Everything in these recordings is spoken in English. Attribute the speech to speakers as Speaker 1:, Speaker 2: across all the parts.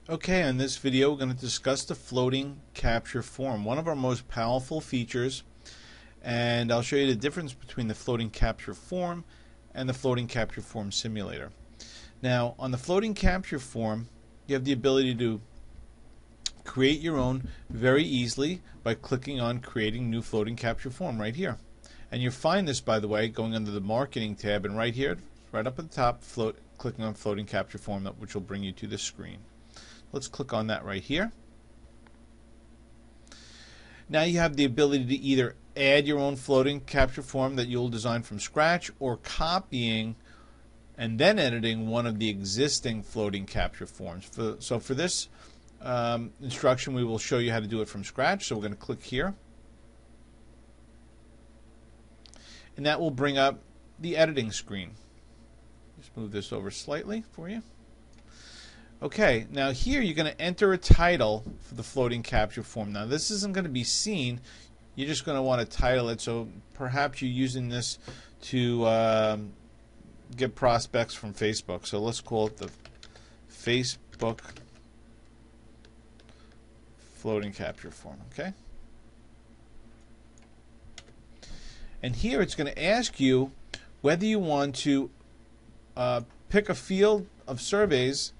Speaker 1: Okay, in this video we're going to discuss the floating capture form, one of our most powerful features, and I'll show you the difference between the floating capture form and the floating capture form simulator. Now, on the floating capture form, you have the ability to create your own very easily by clicking on creating new floating capture form right here. And you'll find this, by the way, going under the marketing tab, and right here, right up at the top, clicking on floating capture form, which will bring you to this screen. Let's click on that right here. Now you have the ability to either add your own floating capture form that you'll design from scratch, or copying and then editing one of the existing floating capture forms. So for this instruction, we will show you how to do it from scratch. So we're going to click here, and that will bring up the editing screen. Just move this over slightly for you. Okay, now here you're going to enter a title for the floating capture form. Now this isn't going to be seen. You're just going to want to title it, so perhaps you're using this to get prospects from Facebook. So let's call it the Facebook floating capture form. Okay? And here it's going to ask you whether you want to pick a field of surveys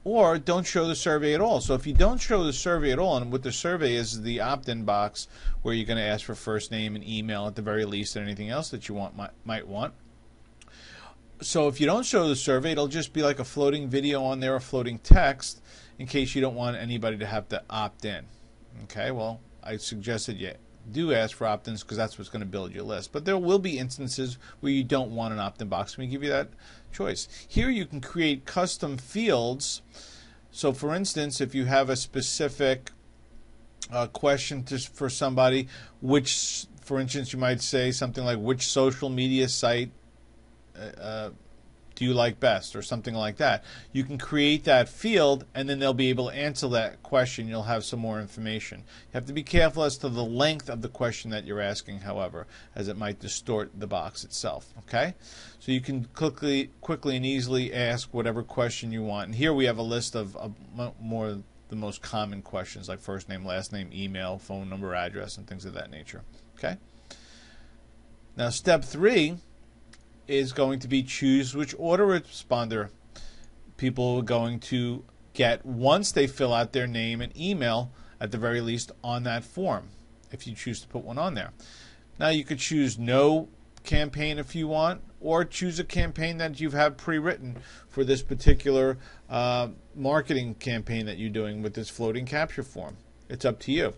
Speaker 1: or don't show the survey at all. So if you don't show the survey at all, and what the survey is the opt-in box where you're going to ask for first name and email at the very least, and anything else that you might want. So if you don't show the survey, it'll just be like a floating video on there, a floating text, in case you don't want anybody to have to opt in. Okay, well, I suggest that you do ask for opt-ins because that's what's going to build your list. But there will be instances where you don't want an opt-in box. We give you that choice. Here you can create custom fields. So for instance, if you have a specific question for somebody, which, for instance, you might say something like, which social media site do you like best, or something like that. You can create that field, and then they'll be able to answer that question. You'll have some more information. You have to be careful as to the length of the question that you're asking, however, as it might distort the box itself. Okay? So you can quickly and easily ask whatever question you want. And here we have a list of more the most common questions, like first name, last name, email, phone number, address, and things of that nature. Okay? Now, step 3 is going to be choose which autoresponder people are going to get once they fill out their name and email, at the very least, on that form, if you choose to put one on there. Now you could choose no campaign if you want, or choose a campaign that you have pre-written for this particular marketing campaign that you're doing with this floating capture form. It's up to you.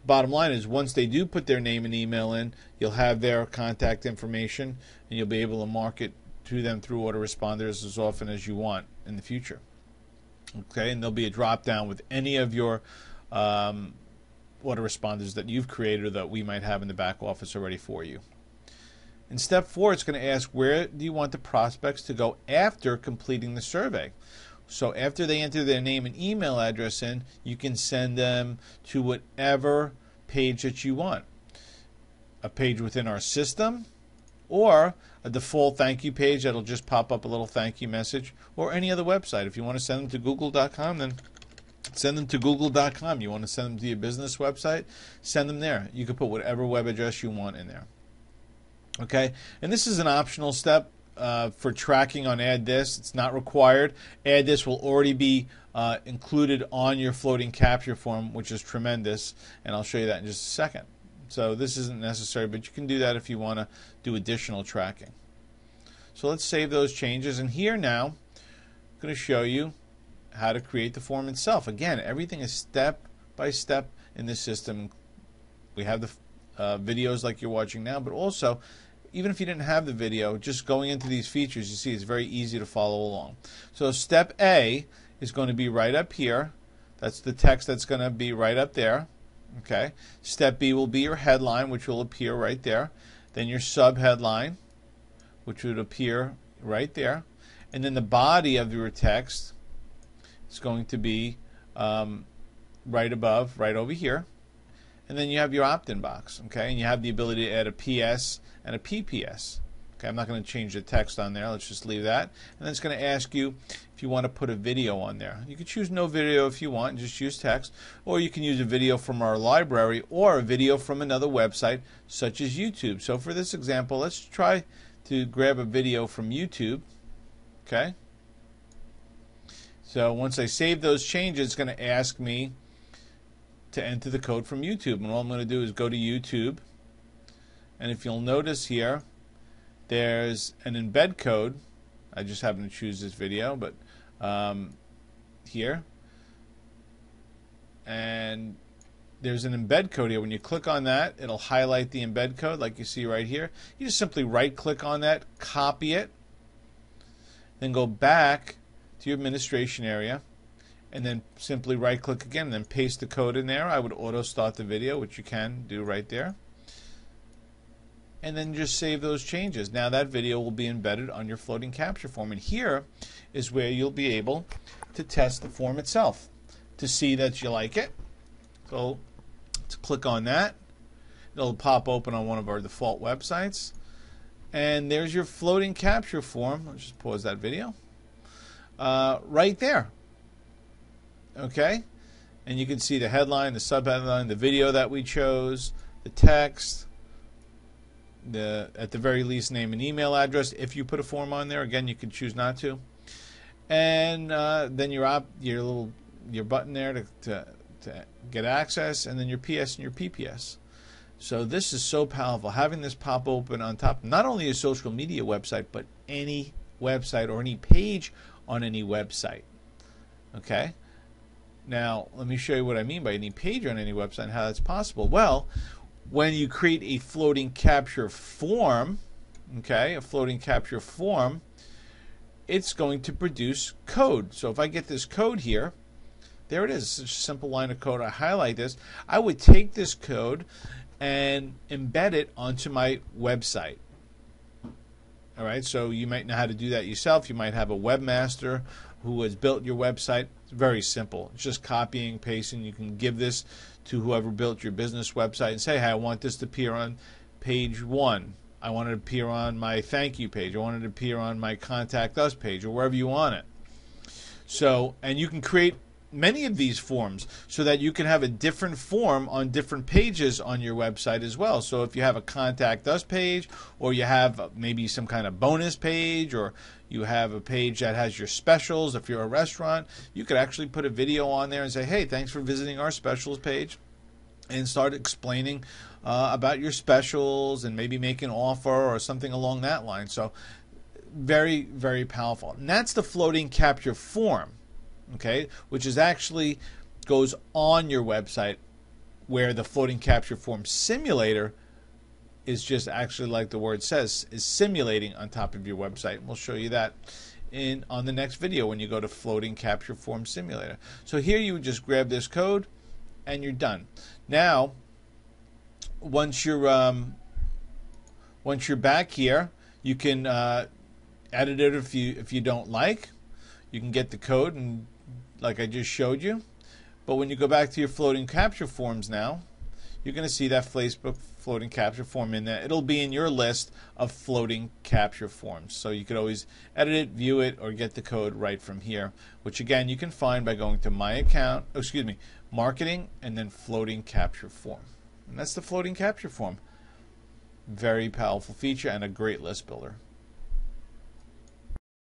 Speaker 1: Bottom line is, once they do put their name and email in, you'll have their contact information, and you'll be able to market to them through autoresponders as often as you want in the future. Okay, and there'll be a drop down with any of your autoresponders that you've created or that we might have in the back office already for you. In step 4, it's going to ask, where do you want the prospects to go after completing the survey? So after they enter their name and email address in, you can send them to whatever page that you want. A page within our system, or a default thank you page that'll just pop up a little thank you message, or any other website. If you want to send them to google.com, then send them to google.com. You want to send them to your business website, send them there. You can put whatever web address you want in there. Okay, and this is an optional step. For tracking on Add This, it's not required. Add This will already be included on your floating capture form, which is tremendous, and I'll show you that in just a second. So this isn't necessary, but you can do that if you want to do additional tracking. So let's save those changes, and here now I'm going to show you how to create the form itself. Again, everything is step by step in this system. We have the videos like you're watching now, but also, even if you didn't have the video, just going into these features, you see it's very easy to follow along. So step A is going to be right up here. That's the text that's going to be right up there. Okay. Step B will be your headline, which will appear right there. Then your subheadline, which would appear right there. And then the body of your text is going to be right above, right over here. And then you have your opt-in box, okay? And you have the ability to add a PS and a PPS, Okay, I'm not going to change the text on there. Let's just leave that. And then it's going to ask you if you want to put a video on there. You can choose no video if you want and just use text, or you can use a video from our library or a video from another website such as YouTube. So for this example, let's try to grab a video from YouTube. Okay. So once I save those changes, it's going to ask me to enter the code from YouTube. And all I'm going to do is go to YouTube. And if you'll notice here, there's an embed code. I just happen to choose this video, but here. And there's an embed code here. When you click on that, it'll highlight the embed code like you see right here. You just simply right-click on that, copy it, then go back to your administration area, and then simply right-click again, and then paste the code in there. I would auto-start the video, which you can do right there. And then just save those changes. Now that video will be embedded on your floating capture form. And here is where you'll be able to test the form itself to see that you like it. So let's click on that. It'll pop open on one of our default websites. And there's your floating capture form. Let's just pause that video. Right there. Okay? And you can see the headline, the subheadline, the video that we chose, the text, at the very least name and email address if you put a form on there. Again, you can choose not to. And then your button there to get access, and then your PS and your PPS. So this is so powerful. Having this pop open on top, not only a social media website, but any website or any page on any website. Okay? Now, let me show you what I mean by any page on any website and how that's possible. Well, when you create a floating capture form, okay, a floating capture form, it's going to produce code. So if I get this code here, there it is. It's a simple line of code. I highlight this. I would take this code and embed it onto my website. All right, so you might know how to do that yourself. You might have a webmaster who has built your website. It's very simple. It's just copying, pasting. You can give this to whoever built your business website and say, hey, I want this to appear on page 1. I want it to appear on my thank you page. I want it to appear on my contact us page, or wherever you want it. So, and you can create many of these forms so that you can have a different form on different pages on your website as well. So if you have a contact us page, or you have maybe some kind of bonus page, or you have a page that has your specials, if you're a restaurant, you could actually put a video on there and say, hey, thanks for visiting our specials page, and start explaining about your specials and maybe make an offer or something along that line. So very, very powerful. And that's the floating capture form. Okay, which is actually goes on your website, where the floating capture form simulator is just actually, like the word says, is simulating on top of your website. And we'll show you that on the next video when you go to floating capture form simulator. So here you would just grab this code and you're done. Now, once you're back here, you can edit it if you don't like. You can get the code and like I just showed you. But when you go back to your floating capture forms now, you're going to see that Facebook floating capture form in there. It'll be in your list of floating capture forms. So you could always edit it, view it, or get the code right from here, which again you can find by going to My Account, Marketing, and then Floating Capture Form. And that's the floating capture form. Very powerful feature and a great list builder.